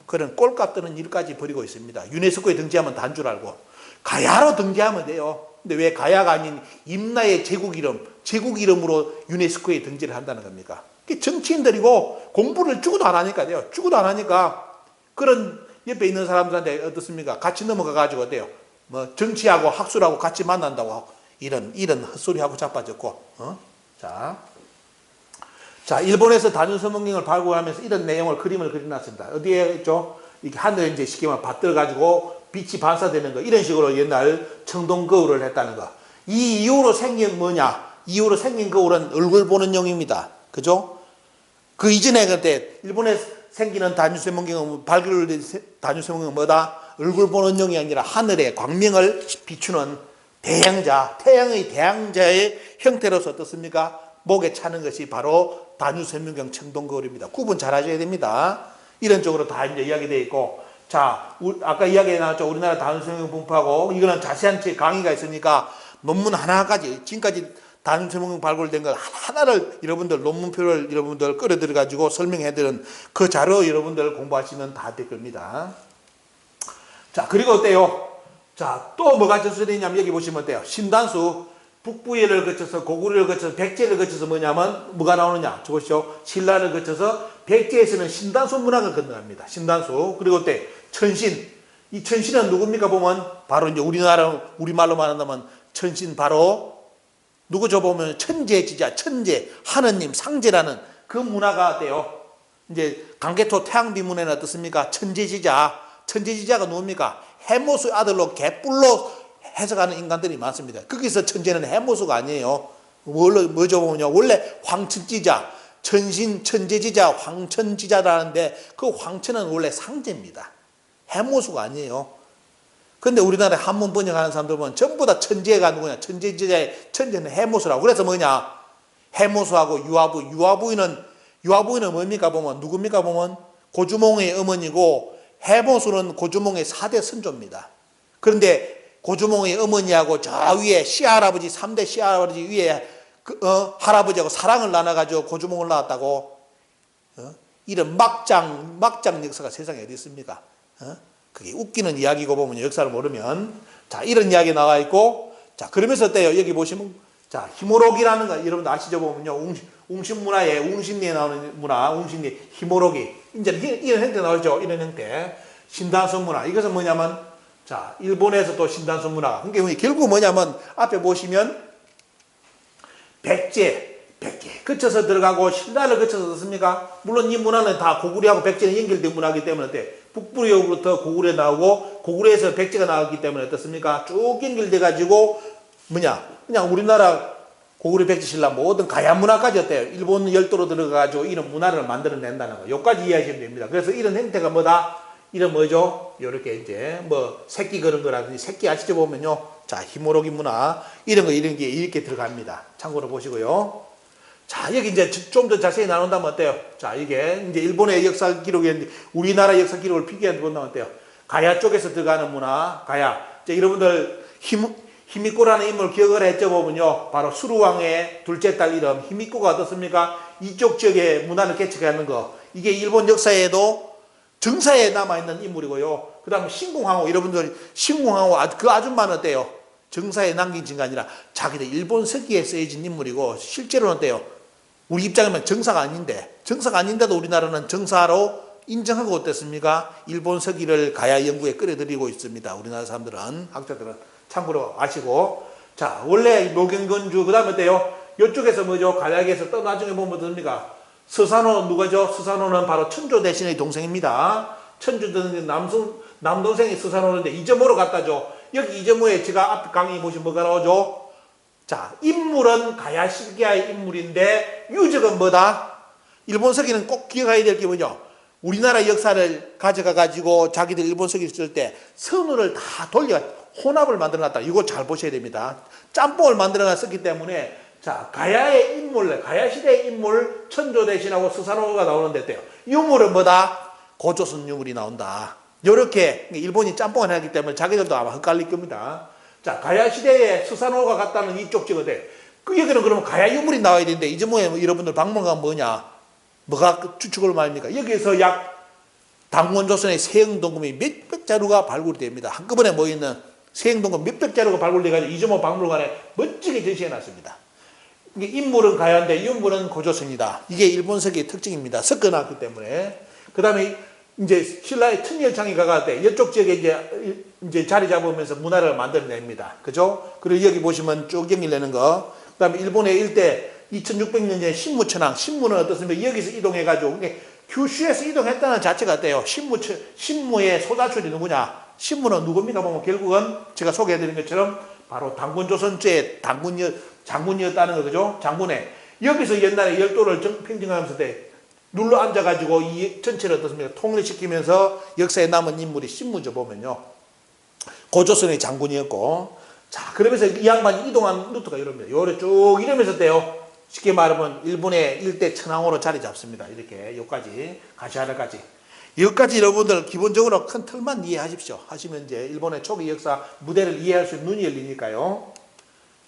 그런 꼴값 드는 일까지 벌이고 있습니다. 유네스코에 등재하면 단 줄 알고. 가야로 등재하면 돼요. 근데 왜 가야가 아닌 임나의 제국 이름으로 유네스코에 등재를 한다는 겁니까? 정치인들이고 공부를 죽어도 안 하니까 돼요. 죽어도 안 하니까 그런 옆에 있는 사람들한테 어떻습니까? 같이 넘어가가지고 어때요? 뭐 정치하고 학술하고 같이 만난다고 이런 헛소리하고 자빠졌고. 자, 일본에서 단유서문경을 발굴하면서 이런 내용을 그림을 그려놨습니다. 어디에 있죠? 이렇게 하늘에 이제 쉽게 말하면 받들어가지고 빛이 반사되는 거. 이런 식으로 옛날 청동 거울을 했다는 거. 이 이후로 생긴 뭐냐? 이후로 생긴 거울은 얼굴 보는 용입니다. 그죠? 그 이전에 그때 일본에 생기는 단유서문경은 발굴된 단유서문경은 뭐다? 얼굴 보는 용이 아니라 하늘의 광명을 비추는 대양자, 태양의 대양자의 형태로서 어떻습니까? 목에 차는 것이 바로 단유서문경 청동거울입니다. 구분 잘 하셔야 됩니다. 이런 쪽으로 다 이제 이야기되어 있고, 자, 아까 이야기 나왔죠. 우리나라 단유서문경 분포하고, 이거는 자세한 강의가 있으니까 논문 하나까지, 지금까지 단유서문경 발굴된 걸 하나를 여러분들 논문표를 여러분들 끌어들여 가지고 설명해 드린 그 자료 여러분들 공부하시면 다 될 겁니다. 자, 그리고 어때요? 자, 또 뭐가 전수되어 있냐면 여기 보시면 어때요? 신단수, 북부예를 거쳐서 고구려를 거쳐서 백제를 거쳐서 뭐냐면 뭐가 나오느냐? 보시죠. 신라를 거쳐서 백제에서는 신단수 문화가 건너갑니다. 신단수. 그리고 어때? 천신. 이 천신은 누굽니까 보면 바로 이제 우리말로 말한다면 천신 바로 누구죠 보면 천재지자, 천재, 하느님, 상제라는 그 문화가 어때요? 이제 강개토 태양비문에는 어떻습니까? 천재지자가 누굽니까? 해모수의 아들로 개뿔로 해석하는 인간들이 많습니다. 거기서 천재는 해모수가 아니에요. 뭐죠 보면요. 원래 황천지자, 천신, 천재지자, 황천지자라는데 그 황천은 원래 상제입니다. 해모수가 아니에요. 근데 우리나라에 한문 번역하는 사람들 보면 전부 다 천재가 누구냐? 천재지자의 천재는 해모수라고. 그래서 뭐냐? 해모수하고 유아부인은 뭡니까 보면 누굽니까 보면 고주몽의 어머니고 해모수는 고주몽의 4대 선조입니다. 그런데 고주몽의 어머니하고 저 위에 시할아버지 3대 시할아버지 위에 할아버지하고 사랑을 나눠가지고 고주몽을 낳았다고. 이런 막장 역사가 세상에 어디 있습니까? 그게 웃기는 이야기고 보면 역사를 모르면. 자, 이런 이야기 나와 있고, 자, 그러면서 어때요? 여기 보시면, 자, 히모로기라는 거, 여러분들 아시죠? 보면요. 웅신문화에, 웅신리에 나오는 문화, 웅신리, 히모로기. 이제 이런 형태 나오죠? 이런 형태. 신단서 문화. 이것은 뭐냐면, 자, 일본에서 또 신단서 문화가. 그게 결국 뭐냐면, 앞에 보시면, 백제 거쳐서 들어가고 신라를 거쳐서 어떻습니까? 물론 이 문화는 다 고구려하고 백제는 연결된 문화이기 때문에 어때? 북부로부터 고구려 나오고 고구려에서 백제가 나왔기 때문에 어떻습니까? 쭉 연결돼 가지고 그냥 우리나라 고구려 백제 신라 모든 가야 문화까지 어때요? 일본 열도로 들어가 가지고 이런 문화를 만들어낸다는 거. 요까지 이해하시면 됩니다. 그래서 이런 형태가 뭐다? 이런 뭐죠? 요렇게 이제 뭐 새끼 그런 거라든지 새끼 아시죠? 보면요. 자, 히모로기 문화 이런 게 이렇게 들어갑니다. 참고로 보시고요. 자, 여기 이제 좀 더 자세히 나눈다면 어때요? 자, 이게 이제 일본의 역사 기록이었는데 우리나라 역사 기록을 비교해 본다면 어때요? 가야 쪽에서 들어가는 문화, 가야. 이제 여러분들 히미코라는 인물 기억을 했죠? 보면요. 바로 수루왕의 둘째 딸 이름 히미코가 어떻습니까? 이쪽 지역의 문화를 개척하는 거. 이게 일본 역사에도 정사에 남아있는 인물이고요. 그 다음에 신궁항호, 여러분들 신궁항호 그 아줌마는 어때요? 정사에 남긴 증거 아니라 자기들 일본 서기에 쓰여진 인물이고 실제로는 어때요? 우리 입장이면 정사가 아닌데도 우리나라는 정사로 인정하고 어땠습니까? 일본 서기를 가야 연구에 끌어들이고 있습니다. 우리나라 사람들은, 학자들은 참고로 아시고. 자, 원래 노경건주, 그 다음에 어때요? 이쪽에서 뭐죠? 가야에서 또 나중에 보면 어떻습니까? 서산호 누가죠? 서산호는 바로 천조 대신의 동생입니다. 천조 대신 남동생이 서산호인데 이점호로 갖다죠. 여기 이점호에 제가 앞 강의 보시면 뭐가 나오죠? 자, 인물은 가야 시기의 인물인데 유적은 뭐다? 일본 서기는 꼭 기억해야 될 게 뭐죠? 우리나라 역사를 가져가 가지고 자기들 일본 서기를 쓸 때 선우를 다 돌려 혼합을 만들어 놨다. 이거 잘 보셔야 됩니다. 짬뽕을 만들어 놨었기 때문에 자, 가야의 인물, 가야 시대의 인물 천조 대신하고 스사노가 나오는데 어때요? 유물은 뭐다? 고조선 유물이 나온다. 요렇게 일본이 짬뽕을 하기 때문에 자기들도 아마 헷갈릴 겁니다. 자, 가야 시대에 스사노가 갔다는 이쪽 지역인데 그 여기는 그러면 가야 유물이 나와야 되는데 이제 뭐 여러분들 박물관 뭐냐? 뭐가 추측을 말입니까? 여기에서 약 당원조선의 세형동금이 몇백 자루가 발굴이 됩니다. 한꺼번에 모이는 세형동금 몇백 자루가 발굴돼가지고 이점호 박물관에 멋지게 전시해놨습니다. 인물은 가야인데 유물은 고조선이다. 이게 일본석의 특징입니다. 섞어놨기 때문에. 그 다음에 이제 신라의 천열창이 가갈 때 이쪽 지역에 이제 자리 잡으면서 문화를 만들어냅니다. 그죠? 그리고 여기 보시면 쭉 연결되는 거. 그 다음에 일본의 일대 2600년 전에 신무천황. 신무는 어떻습니까? 여기서 이동해가지고 규슈에서 이동했다는 자체가 어때요? 신무의 소자출이 누구냐? 신무는 누굽니까? 보면 결국은 제가 소개해드린 것처럼 바로 당군조선제의 장군이었다는 거, 그죠? 장군에. 여기서 옛날에 열도를 평정하면서 눌러 앉아가지고 이 전체를 어떻습니까? 통일시키면서 역사에 남은 인물이 신무죠, 보면요. 고조선의 장군이었고. 자, 그러면서 이 양반이 이동한 루트가 이럽니다. 요래 쭉 이러면서 어때요? 쉽게 말하면 일본의 일대 천황으로 자리 잡습니다. 이렇게, 여기까지, 가시하라까지. 여기까지 여러분들 기본적으로 큰 틀만 이해하십시오. 하시면 이제 일본의 초기 역사 무대를 이해할 수 있는 눈이 열리니까요.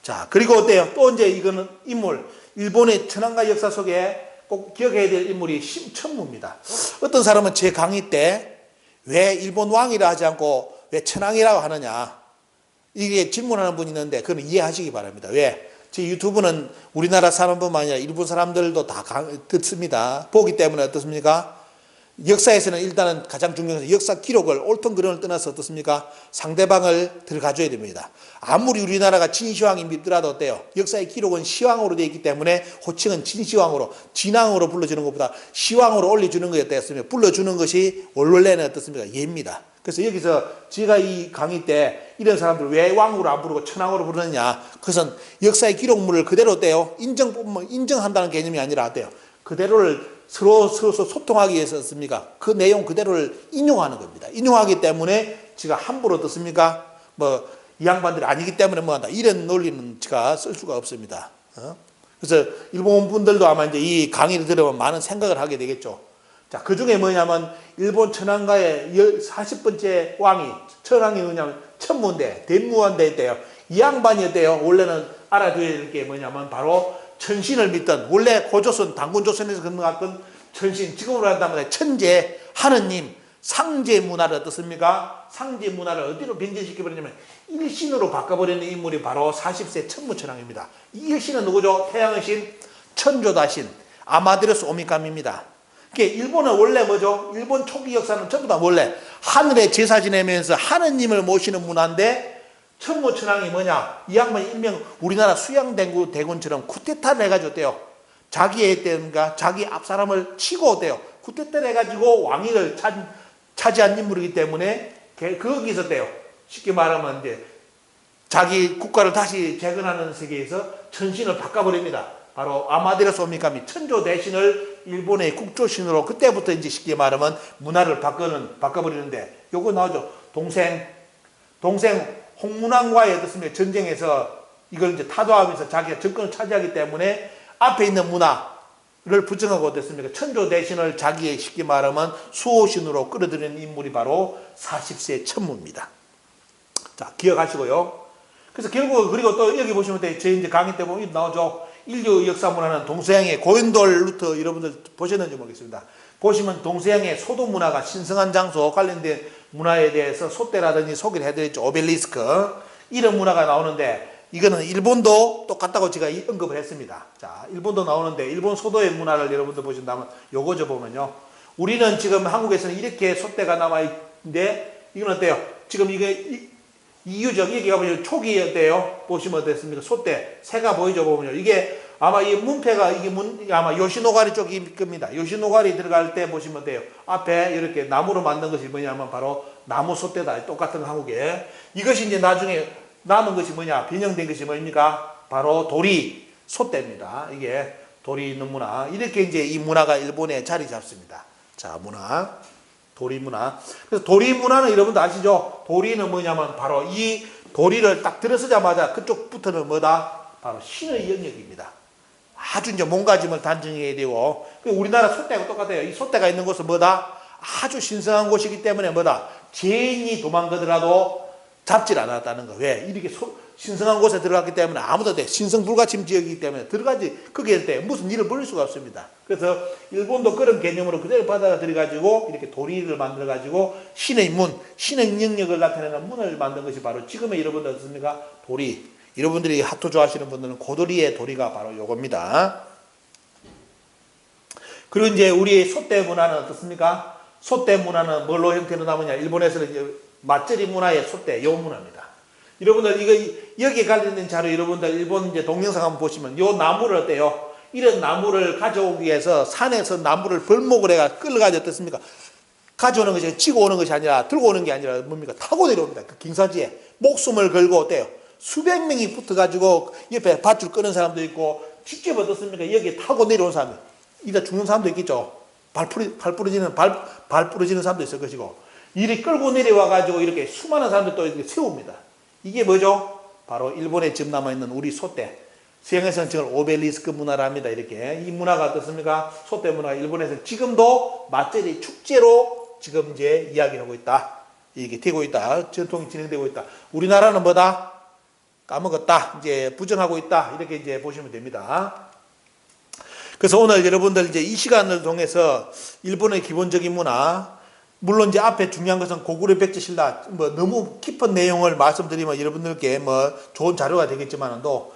자, 그리고 어때요? 또 이제 이거는 인물, 일본의 천황가 역사 속에 꼭 기억해야 될 인물이 심천무입니다. 어떤 사람은 제 강의 때 왜 일본 왕이라 하지 않고 왜 천황이라고 하느냐, 이게 질문하는 분이 있는데 그건 이해하시기 바랍니다. 왜? 제 유튜브는 우리나라 사람뿐만 아니라 일본 사람들도 다 듣습니다. 보기 때문에 어떻습니까? 역사에서는 일단은 가장 중요한 것은 역사 기록을 옳든 그름을 떠나서 어떻습니까? 상대방을 들어가줘야 됩니다. 아무리 우리나라가 진시황이 믿더라도 어때요? 역사의 기록은 시황으로 되어 있기 때문에 호칭은 진시황으로, 진왕으로 불러주는 것보다 시황으로 올려주는 것이 어땠습니까? 불러주는 것이 원래는 어떻습니까? 예입니다. 그래서 여기서 제가 이 강의 때 이런 사람들 왜 왕으로 안 부르고 천왕으로 부르느냐? 그것은 역사의 기록물을 그대로 어때요? 인정한다는 개념이 아니라 어때요? 그대로를 서로 소통하기 위해서 씁니까? 그 내용 그대로를 인용하는 겁니다. 인용하기 때문에 제가 함부로 어떻습니까? 이 양반들이 아니기 때문에 뭐한다. 이런 논리는 제가 쓸 수가 없습니다. 그래서 일본 분들도 아마 이제 이 강의를 들으면 많은 생각을 하게 되겠죠. 자, 그 중에 뭐냐면 일본 천황가의 40번째 왕이, 천황이 뭐냐면 천무인데, 대무원대였대요. 이 양반이었대요. 원래는 알아둬야 될 게 뭐냐면 바로 천신을 믿던, 원래 고조선, 당군조선에서 건너갔던 천신, 지금으로 한다면 천재, 하느님, 상제 문화를 어떻습니까? 상제 문화를 어디로 변질시켜버리냐면 일신으로 바꿔버리는 인물이 바로 40세 천무천왕입니다. 이 일신은 누구죠? 태양의 신 천조다신 아마데우스 오미카미입니다. 일본은 원래 뭐죠? 일본 초기 역사는 전부 다 원래 하늘에 제사 지내면서 하느님을 모시는 문화인데 천무천왕이 뭐냐? 이 양반이 일명 우리나라 수양대군처럼 쿠데타를 해가지고 어때요? 자기의 때인가 자기 앞사람을 치고 어때요? 쿠데타를 해가지고 왕위를 차지한 인물이기 때문에 거기서 어때요? 쉽게 말하면 이제 자기 국가를 다시 재건하는 세계에서 천신을 바꿔버립니다. 바로 아마데우스 오미카미 천조 대신을 일본의 국조신으로 그때부터 이제 쉽게 말하면 문화를 바꿔버리는데 요거 나오죠. 동생 홍문왕과의 어떻습니까? 전쟁에서 이걸 이제 타도하면서 자기가 정권을 차지하기 때문에 앞에 있는 문화를 부정하고 어땠습니까? 천조 대신을 자기의 쉽게 말하면 수호신으로 끌어들이는 인물이 바로 40세 천무입니다. 자, 기억하시고요. 그래서 결국 그리고 또 여기 보시면 저희 이제 강의 때 보면 나오죠. 인류 역사 문화는 동서양의 고인돌 루트 여러분들 보셨는지 모르겠습니다. 보시면 동서양의 소도 문화가 신성한 장소 관련된 문화에 대해서 소대라든지 소개를 해드렸죠. 오벨리스크 이런 문화가 나오는데 이거는 일본도 똑같다고 제가 언급을 했습니다. 자, 일본도 나오는데 일본 소도의 문화를 여러분들 보신다면 요거죠 보면요. 우리는 지금 한국에서는 이렇게 소대가 남아있는데 이건 어때요? 지금 이게 이유적 여기 가보면 초기 어때요? 보시면 어땠습니까? 소대 새가 보이죠 보면요. 이게 아마 이 문패가 이게 아마 요시노가리 쪽일 겁니다. 요시노가리 들어갈 때 보시면 어때요? 앞에 이렇게 나무로 만든 것이 뭐냐면 바로 나무 소대다. 똑같은 한국에 이것이 이제 나중에 남은 것이 뭐냐? 변형된 것이 뭡니까? 바로 도리 소대입니다. 이게 도리 있는 문화. 이렇게 이제 이 문화가 일본에 자리 잡습니다. 자, 문화. 도리 문화. 그래서 도리 문화는 여러분도 아시죠? 도리는 뭐냐면 바로 이 도리를 딱 들어서자마자 그쪽부터는 뭐다? 바로 신의 영역입니다. 아주 이제 몸가짐을 단정해야 되고, 우리나라 소대하고 똑같아요. 이 소대가 있는 곳은 뭐다? 아주 신성한 곳이기 때문에 뭐다? 죄인이 도망가더라도 잡질 않았다는 거. 왜? 이렇게 신성한 곳에 들어갔기 때문에 아무도 신성불가침 지역이기 때문에 들어가지, 거기에 때 무슨 일을 벌일 수가 없습니다. 그래서 일본도 그런 개념으로 그대로 받아들여가지고 이렇게 도리를 만들어가지고 신의 문, 신의 영역을 나타내는 문을 만든 것이 바로 지금의 여러분들 어떻습니까? 도리. 여러분들이 하토 좋아하시는 분들은 고도리의 도리가 바로 요겁니다. 그리고 이제 우리 소대 문화는 어떻습니까? 소대 문화는 뭘로 형태로 남으냐? 일본에서는 이제 맞절이 문화의 소대, 요 문화입니다. 여러분들 이거 여기에 관련된 자료 여러분들 일본 이제 동영상 한번 보시면 요 나무를 어때요? 이런 나무를 가져오기 위해서 산에서 나무를 벌목을 해가 끌어가지고 어떻습니까? 가져오는 것이 치고 오는 것이 아니라 들고 오는 게 아니라 뭡니까? 타고 내려옵니다. 그 경사지에 목숨을 걸고 어때요? 수백 명이 붙어가지고 옆에 밧줄 끄는 사람도 있고 직접 어떻습니까? 여기에 타고 내려온 사람이 이다 죽는 사람도 있겠죠. 발 부러지는 사람도 있을 것이고 이리 끌고 내려와가지고 이렇게 수많은 사람들 또 이렇게 세웁니다. 이게 뭐죠? 바로 일본에 지금 남아있는 우리 소대. 서양에서는 지금 오벨리스크 문화라 합니다. 이렇게. 이 문화가 어떻습니까? 소대 문화가 일본에서 지금도 맞절이 축제로 지금 이제 이야기하고 있다. 이게 되고 있다. 전통이 진행되고 있다. 우리나라는 뭐다? 까먹었다. 이제 부정하고 있다. 이렇게 이제 보시면 됩니다. 그래서 오늘 여러분들 이제 이 시간을 통해서 일본의 기본적인 문화, 물론 이제 앞에 중요한 것은 고구려 백제 신라 뭐 너무 깊은 내용을 말씀드리면 여러분들께 뭐 좋은 자료가 되겠지만도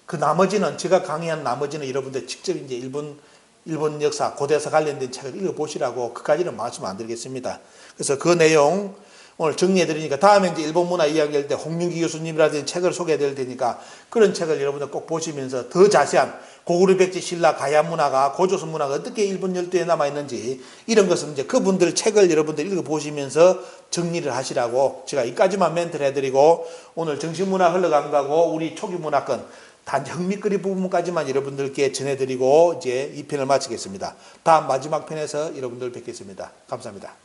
그 나머지는 제가 강의한 나머지는 여러분들 직접 이제 일본 역사 고대사 관련된 책을 읽어보시라고 그까지는 말씀 안 드리겠습니다. 그래서 그 내용 오늘 정리해 드리니까 다음에 이제 일본 문화 이야기할 때 홍윤기 교수님이라든지 책을 소개해 드릴 테니까 그런 책을 여러분들 꼭 보시면서 더 자세한 고구려 백제 신라 가야 문화가 고조선 문화가 어떻게 일본 열도에 남아 있는지 이런 것은 이제 그분들 책을 여러분들 읽어 보시면서 정리를 하시라고 제가 이까지만 멘트를 해드리고 오늘 정신문화 흘러간 거고 우리 초기 문화권 단 흥미거리 부분까지만 여러분들께 전해드리고 이제 이 편을 마치겠습니다. 다음 마지막 편에서 여러분들 뵙겠습니다. 감사합니다.